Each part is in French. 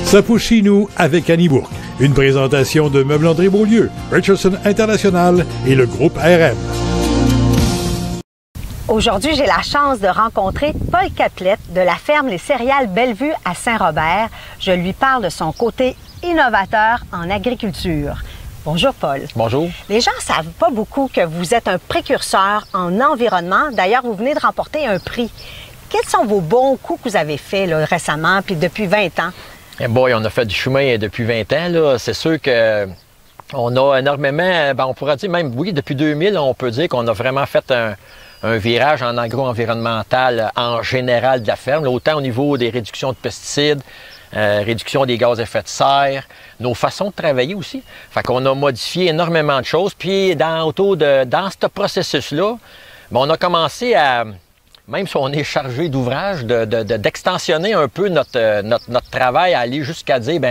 Ça pousse chez nous avec Annie Bourque. Une présentation de Meubles André Beaulieu, Richardson International et le groupe RM. Aujourd'hui, j'ai la chance de rencontrer Paul Catlette de la ferme Les Céréales Bellevue à Saint-Robert. Je lui parle de son côté innovateur en agriculture. Bonjour Paul. Bonjour. Les gens ne savent pas beaucoup que vous êtes un précurseur en environnement. D'ailleurs, vous venez de remporter un prix. Quels sont vos bons coups que vous avez faits là, récemment, puis depuis 20 ans? Eh boy, on a fait du chemin depuis 20 ans. C'est sûr que on a énormément, on pourrait dire même, oui, depuis 2000, on peut dire qu'on a vraiment fait un virage en agro-environnemental en général de la ferme, là, autant au niveau des réductions de pesticides, réduction des gaz à effet de serre, nos façons de travailler aussi. Fait qu'on a modifié énormément de choses. Puis dans ce processus-là, on a commencé à, même si on est chargé d'ouvrage, d'extensionner un peu notre travail, à aller jusqu'à dire,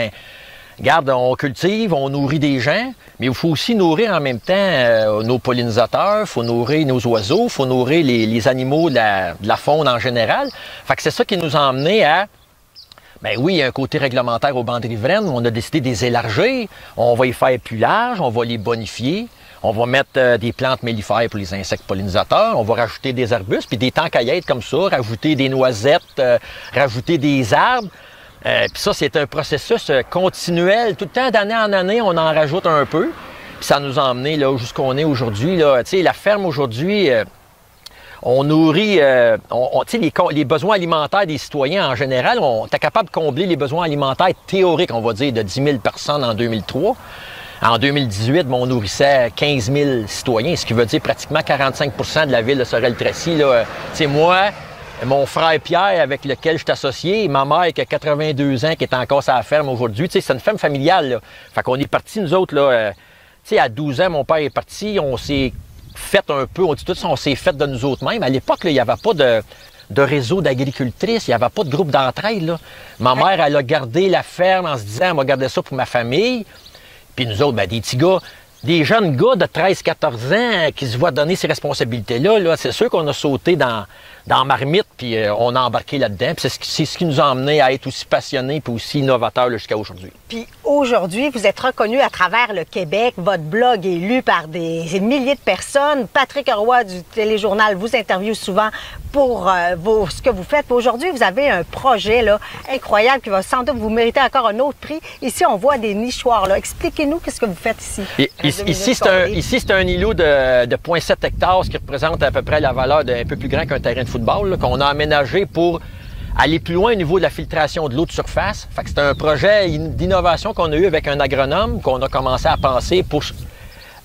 regarde, on cultive, on nourrit des gens, mais il faut aussi nourrir en même temps nos pollinisateurs, il faut nourrir nos oiseaux, il faut nourrir les animaux de la faune en général. Fait que c'est ça qui nous a emmené à, oui, il y a un côté réglementaire aux bandes riveraines, on a décidé de les élargir, on va y faire plus large, on va les bonifier, on va mettre des plantes mellifères pour les insectes pollinisateurs, on va rajouter des arbustes, puis des temps caillettes comme ça, rajouter des noisettes, rajouter des arbres. Puis ça, c'est un processus continuel. Tout le temps, d'année en année, on en rajoute un peu. Puis ça nous a emmené là jusqu'on est aujourd'hui. Tu sais, la ferme aujourd'hui, on nourrit, les besoins alimentaires des citoyens en général. On est capable de combler les besoins alimentaires théoriques, on va dire, de 10 000 personnes en 2003. En 2018, on nourrissait 15 000 citoyens, ce qui veut dire pratiquement 45 % de la ville de Sorel-Tracy. C'est moi, mon frère Pierre, avec lequel je suis associé, ma mère qui a 82 ans, qui est encore sur la ferme aujourd'hui. C'est une ferme familiale. Là. Fait qu'on est partis, nous autres, là, à 12 ans, mon père est parti, on s'est fait un peu, on dit tout ça, on s'est fait de nous autres mêmes. À l'époque, il n'y avait pas de réseau d'agricultrices, il n'y avait pas de groupe d'entraide. Là. Ma mère, elle a gardé la ferme en se disant, elle m'a gardé ça pour ma famille. Puis nous autres, des petits gars, des jeunes gars de 13-14 ans qui se voient donner ces responsabilités-là, c'est sûr qu'on a sauté dans Marmite, puis on a embarqué là-dedans. Puis c'est ce qui nous a emmenés à être aussi passionnés puis aussi innovateurs jusqu'à aujourd'hui. Puis aujourd'hui, vous êtes reconnu à travers le Québec. Votre blog est lu par des milliers de personnes. Patrick Roy du Téléjournal vous interviewe souvent pour ce que vous faites. Aujourd'hui, vous avez un projet là, incroyable qui va sans doute vous mériter encore un autre prix. Ici, on voit des nichoirs. Là. Expliquez-nous qu'est-ce que vous faites ici. Ici, c'est un îlot de 0,7 hectares, ce qui représente à peu près la valeur d'un peu plus grand qu'un terrain de football, qu'on a aménagé pour aller plus loin au niveau de la filtration de l'eau de surface. Fait que c'est un projet d'innovation qu'on a eu avec un agronome, qu'on a commencé à penser pour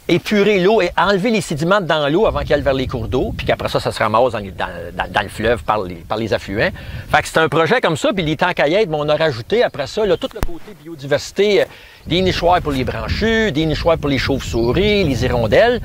épurer l'eau et enlever les sédiments dans l'eau avant qu'elle aille vers les cours d'eau, puis qu'après ça se ramasse dans le fleuve par les affluents. Fait que c'est un projet comme ça, puis les temps caillettes, on a rajouté après ça là, tout le côté biodiversité, des nichoirs pour les branchus, des nichoirs pour les chauves-souris, les hirondelles.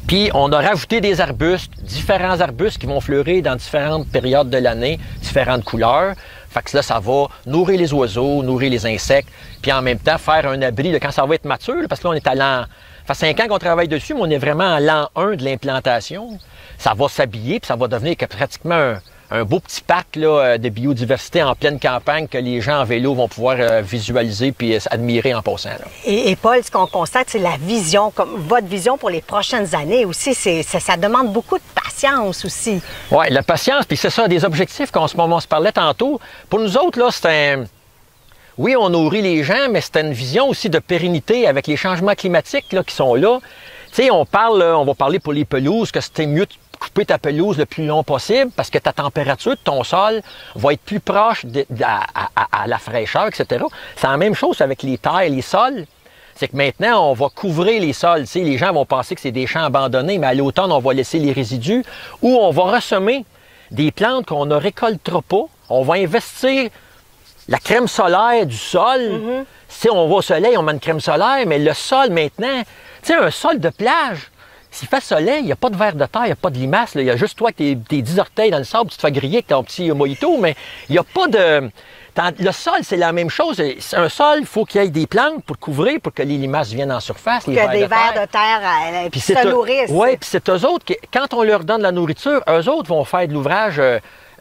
Puis on a rajouté des arbustes, différents arbustes qui vont fleurir dans différentes périodes de l'année, différentes couleurs. Fait que là, ça va nourrir les oiseaux, nourrir les insectes, puis en même temps faire un abri là, quand ça va être mature, là, parce que là, on est à l'an... Ça fait 5 ans qu'on travaille dessus, mais on est vraiment à l'an 1 de l'implantation. Ça va s'habiller, puis ça va devenir pratiquement un beau petit parc là, de biodiversité en pleine campagne que les gens en vélo vont pouvoir visualiser puis admirer en passant. Là. Et Paul, ce qu'on constate, c'est la vision, comme votre vision pour les prochaines années aussi. Ça demande beaucoup de patience aussi. Oui, la patience, puis c'est ça, des objectifs qu'on se parlait tantôt. Pour nous autres, là, c'est un... Oui, on nourrit les gens, mais c'est une vision aussi de pérennité avec les changements climatiques là, qui sont là. Tu sais, on va parler pour les pelouses, que c'était mieux de couper ta pelouse le plus long possible parce que ta température de ton sol va être plus proche à la fraîcheur, etc. C'est la même chose avec les terres, les sols. C'est que maintenant, on va couvrir les sols. Tu sais, les gens vont penser que c'est des champs abandonnés, mais à l'automne, on va laisser les résidus ou on va ressemer des plantes qu'on ne récoltera pas. On va investir la crème solaire du sol. Si on va au soleil, on met une crème solaire, mais le sol maintenant, tu sais, un sol de plage, s'il fait soleil, il n'y a pas de ver de terre, il n'y a pas de limaces, il y a juste toi avec tes 10 orteils dans le sable, tu te fais griller avec ton petit mojito, mais il n'y a pas de... Le sol, c'est la même chose. Un sol, il faut qu'il y ait des plantes pour couvrir, pour que les limaces viennent en surface. Pour que des vers de terre puis se nourrissent. Oui, puis c'est eux autres, quand on leur donne la nourriture, eux autres vont faire de l'ouvrage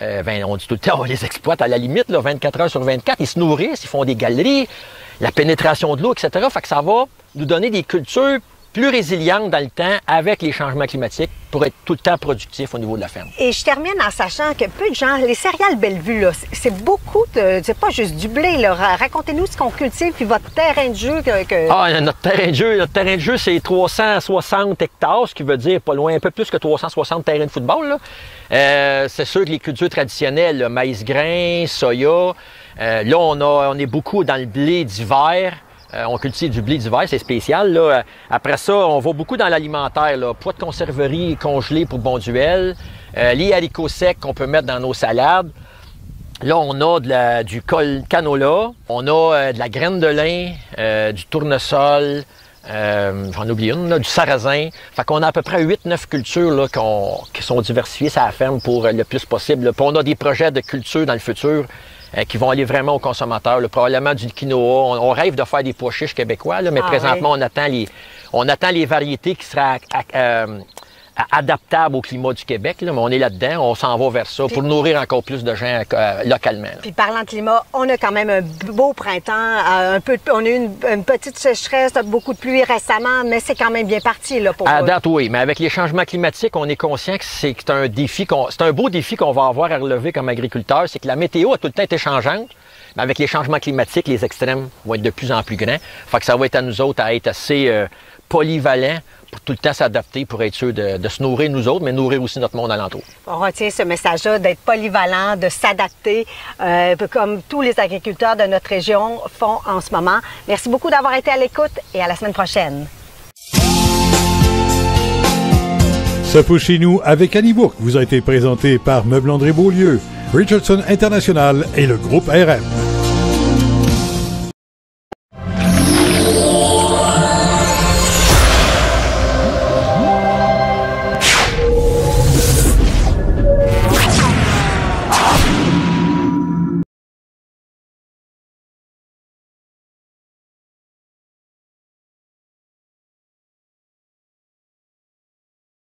On dit tout le temps, on les exploite à la limite, là, 24 heures sur 24. Ils se nourrissent, ils font des galeries, la pénétration de l'eau, etc. Fait que ça va nous donner des cultures plus résilientes dans le temps avec les changements climatiques pour être tout le temps productifs au niveau de la ferme. Et je termine en sachant que peu de gens, les céréales Bellevue, là, c'est beaucoup de... C'est pas juste du blé, là. Racontez-nous ce qu'on cultive, puis votre terrain de jeu Notre terrain de jeu, c'est 360 hectares, ce qui veut dire pas loin, un peu plus que 360 terrains de football, là. C'est sûr que les cultures traditionnelles, là, maïs-grain, soya, là, on est beaucoup dans le blé d'hiver. On cultive du blé d'hiver, c'est spécial, là. Après ça, on va beaucoup dans l'alimentaire, là. Pois de conserverie congelés pour Bonduelle, les haricots secs qu'on peut mettre dans nos salades. Là, on a du canola, on a de la graine de lin, du tournesol, j'en oublie une, là, du sarrasin. Fait qu'on a à peu près 8-9 cultures là, qui sont diversifiées sur la ferme pour le plus possible. Puis on a des projets de culture dans le futur qui vont aller vraiment aux consommateurs. Là, probablement du quinoa. On rêve de faire des pois chiches québécois, là, mais présentement, oui. on attend les variétés qui seraient adaptables au climat du Québec. Là, mais on est là-dedans, on s'en va vers ça pour nourrir encore plus de gens localement. Là. Puis parlant de climat, on a quand même un beau printemps. On a eu une petite sécheresse, beaucoup de pluie récemment, mais c'est quand même bien parti. Là, pour à date, oui. Mais avec les changements climatiques, on est conscient que c'est un défi, c'est un beau défi qu'on va avoir à relever comme agriculteur. C'est que la météo a tout le temps été changeante. Mais avec les changements climatiques, les extrêmes vont être de plus en plus grands. Fait que ça va être à nous autres à être assez polyvalents pour tout le temps s'adapter, pour être sûr de se nourrir nous autres, mais nourrir aussi notre monde alentour. On retient ce message-là d'être polyvalent, de s'adapter, comme tous les agriculteurs de notre région font en ce moment. Merci beaucoup d'avoir été à l'écoute et à la semaine prochaine. Ça pousse chez nous avec Annie Bourque vous a été présenté par Meubles André Beaulieu, Richardson International et le groupe RM.